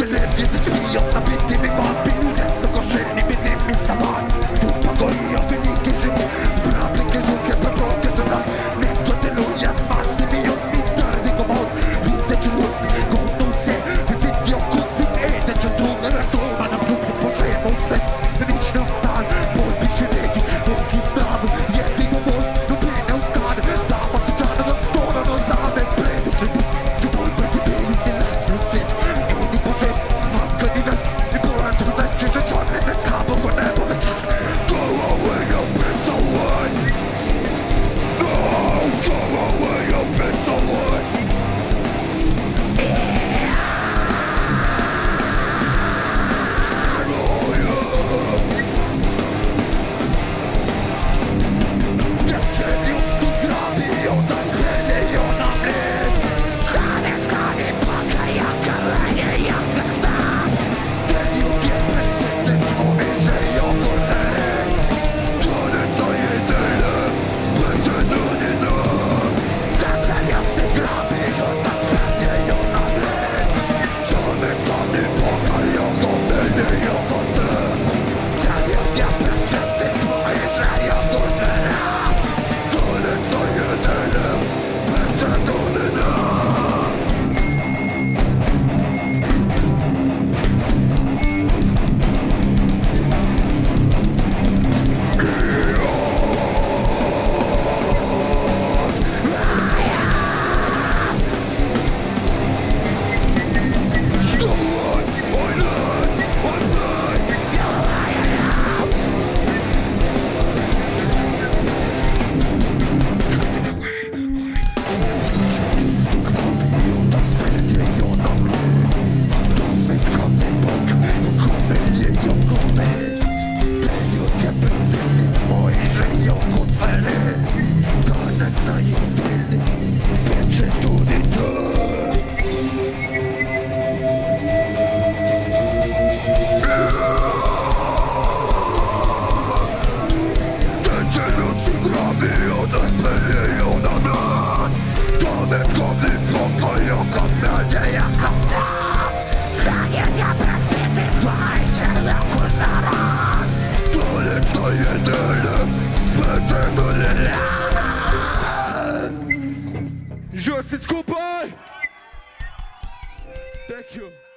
ledwie zesmijał z napiętymi wami. Lecą kosztylnymi nymi samami. Tu pogoi o wyniki żywi. Prawdę kierunkiem po drogę do nas. Niech to tyluje z maski bijąc internego moc. Widzę czy luz, godną się. Widzę kusy, jeden czas trudny. Lecą ma nam duchu pożejmą sen. Liczną stan, podbi się legi. Boki zdrawy, jedyną wol. Lubinę skany. Dama syczana na stronę, no zamek. Plewy czy duch, czy ból będzie byli się leczny świat. Oni pożej, matka nie weź. I po nas wydać rzeczony. Więc samo go nebo wyczuć. Go away, your piss away. No, go away, your piss away. Just skupaj! Thank you.